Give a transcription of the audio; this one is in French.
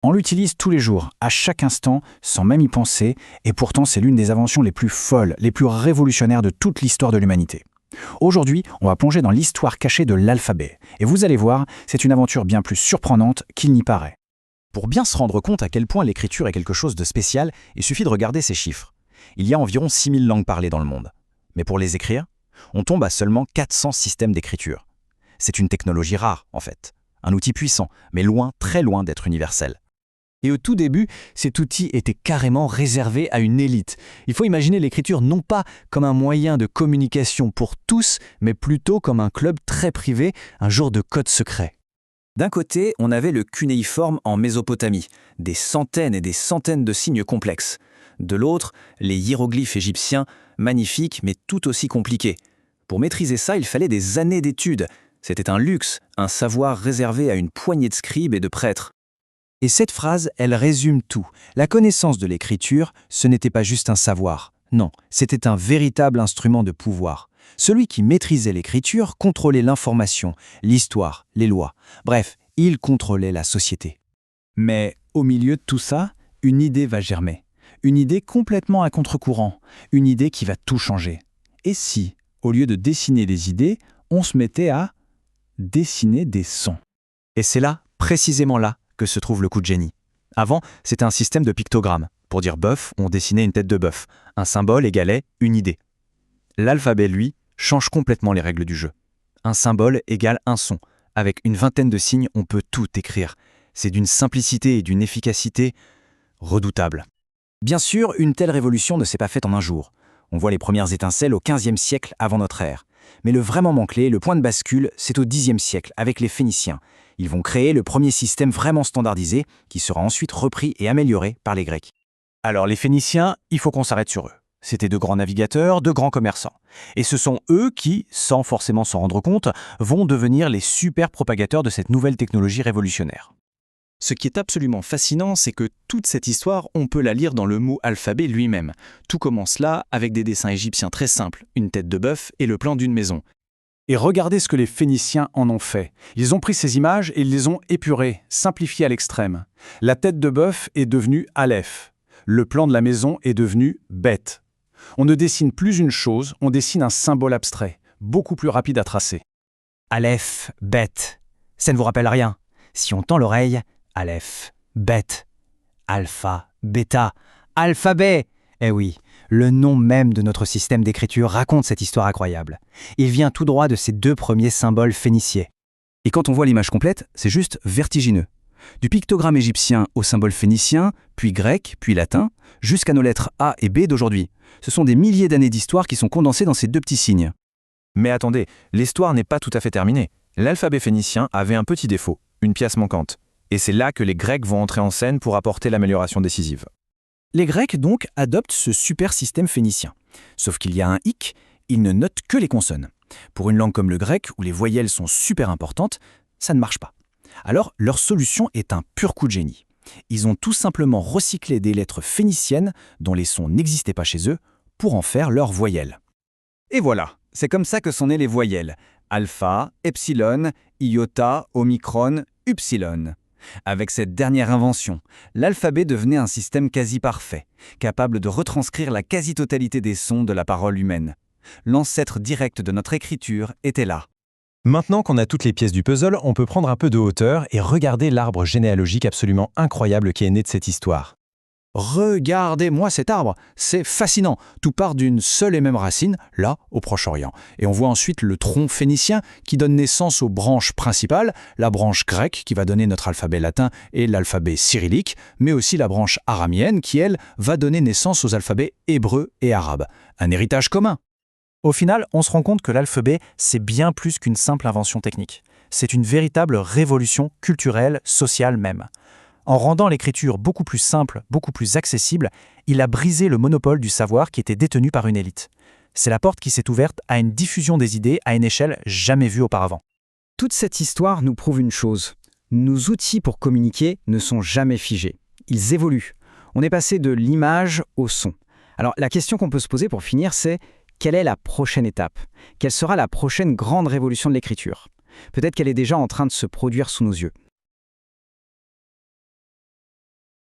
On l'utilise tous les jours, à chaque instant, sans même y penser, et pourtant c'est l'une des inventions les plus folles, les plus révolutionnaires de toute l'histoire de l'humanité. Aujourd'hui, on va plonger dans l'histoire cachée de l'alphabet, et vous allez voir, c'est une aventure bien plus surprenante qu'il n'y paraît. Pour bien se rendre compte à quel point l'écriture est quelque chose de spécial, il suffit de regarder ces chiffres. Il y a environ 6000 langues parlées dans le monde. Mais pour les écrire, on tombe à seulement 400 systèmes d'écriture. C'est une technologie rare, en fait. Un outil puissant, mais loin, très loin d'être universel. Et au tout début, cet outil était carrément réservé à une élite. Il faut imaginer l'écriture non pas comme un moyen de communication pour tous, mais plutôt comme un club très privé, un genre de code secret. D'un côté, on avait le cunéiforme en Mésopotamie, des centaines et des centaines de signes complexes. De l'autre, les hiéroglyphes égyptiens, magnifiques mais tout aussi compliqués. Pour maîtriser ça, il fallait des années d'études. C'était un luxe, un savoir réservé à une poignée de scribes et de prêtres. Et cette phrase, elle résume tout. La connaissance de l'écriture, ce n'était pas juste un savoir. Non, c'était un véritable instrument de pouvoir. Celui qui maîtrisait l'écriture contrôlait l'information, l'histoire, les lois. Bref, il contrôlait la société. Mais au milieu de tout ça, une idée va germer. Une idée complètement à contre-courant. Une idée qui va tout changer. Et si, au lieu de dessiner des idées, on se mettait à dessiner des sons? Et c'est là, précisément là, que se trouve le coup de génie. Avant, c'était un système de pictogrammes. Pour dire bœuf, on dessinait une tête de bœuf. Un symbole égalait une idée. L'alphabet, lui, change complètement les règles du jeu. Un symbole égale un son. Avec une vingtaine de signes, on peut tout écrire. C'est d'une simplicité et d'une efficacité redoutables. Bien sûr, une telle révolution ne s'est pas faite en un jour. On voit les premières étincelles au XVe siècle avant notre ère. Mais le vrai moment clé, le point de bascule, c'est au Xe siècle, avec les Phéniciens. Ils vont créer le premier système vraiment standardisé, qui sera ensuite repris et amélioré par les Grecs. Alors les Phéniciens, il faut qu'on s'arrête sur eux. C'étaient de grands navigateurs, de grands commerçants. Et ce sont eux qui, sans forcément s'en rendre compte, vont devenir les super propagateurs de cette nouvelle technologie révolutionnaire. Ce qui est absolument fascinant, c'est que toute cette histoire, on peut la lire dans le mot alphabet lui-même. Tout commence là, avec des dessins égyptiens très simples, une tête de bœuf et le plan d'une maison. Et regardez ce que les Phéniciens en ont fait. Ils ont pris ces images et ils les ont épurées, simplifiées à l'extrême. La tête de bœuf est devenue Aleph. Le plan de la maison est devenu Bet. On ne dessine plus une chose, on dessine un symbole abstrait, beaucoup plus rapide à tracer. Aleph, Bet. Ça ne vous rappelle rien? Si on tend l'oreille, Aleph, Bet, Alpha, Beta, alphabet. Eh oui, le nom même de notre système d'écriture raconte cette histoire incroyable. Il vient tout droit de ces deux premiers symboles phéniciens. Et quand on voit l'image complète, c'est juste vertigineux. Du pictogramme égyptien au symbole phénicien, puis grec, puis latin, jusqu'à nos lettres A et B d'aujourd'hui. Ce sont des milliers d'années d'histoire qui sont condensées dans ces deux petits signes. Mais attendez, l'histoire n'est pas tout à fait terminée. L'alphabet phénicien avait un petit défaut, une pièce manquante. Et c'est là que les Grecs vont entrer en scène pour apporter l'amélioration décisive. Les Grecs, donc, adoptent ce super système phénicien. Sauf qu'il y a un hic, ils ne notent que les consonnes. Pour une langue comme le grec, où les voyelles sont super importantes, ça ne marche pas. Alors, leur solution est un pur coup de génie. Ils ont tout simplement recyclé des lettres phéniciennes, dont les sons n'existaient pas chez eux, pour en faire leurs voyelles. Et voilà, c'est comme ça que sont nées les voyelles. Alpha, epsilon, iota, omicron, upsilon. Avec cette dernière invention, l'alphabet devenait un système quasi parfait, capable de retranscrire la quasi-totalité des sons de la parole humaine. L'ancêtre direct de notre écriture était là. Maintenant qu'on a toutes les pièces du puzzle, on peut prendre un peu de hauteur et regarder l'arbre généalogique absolument incroyable qui est né de cette histoire. Regardez-moi cet arbre, c'est fascinant. Tout part d'une seule et même racine, là, au Proche-Orient. Et on voit ensuite le tronc phénicien qui donne naissance aux branches principales, la branche grecque qui va donner notre alphabet latin et l'alphabet cyrillique, mais aussi la branche aramienne qui, elle, va donner naissance aux alphabets hébreu et arabe. Un héritage commun. Au final, on se rend compte que l'alphabet, c'est bien plus qu'une simple invention technique. C'est une véritable révolution culturelle, sociale même. En rendant l'écriture beaucoup plus simple, beaucoup plus accessible, il a brisé le monopole du savoir qui était détenu par une élite. C'est la porte qui s'est ouverte à une diffusion des idées à une échelle jamais vue auparavant. Toute cette histoire nous prouve une chose. Nos outils pour communiquer ne sont jamais figés. Ils évoluent. On est passé de l'image au son. Alors la question qu'on peut se poser pour finir, c'est quelle est la prochaine étape? Quelle sera la prochaine grande révolution de l'écriture? Peut-être qu'elle est déjà en train de se produire sous nos yeux.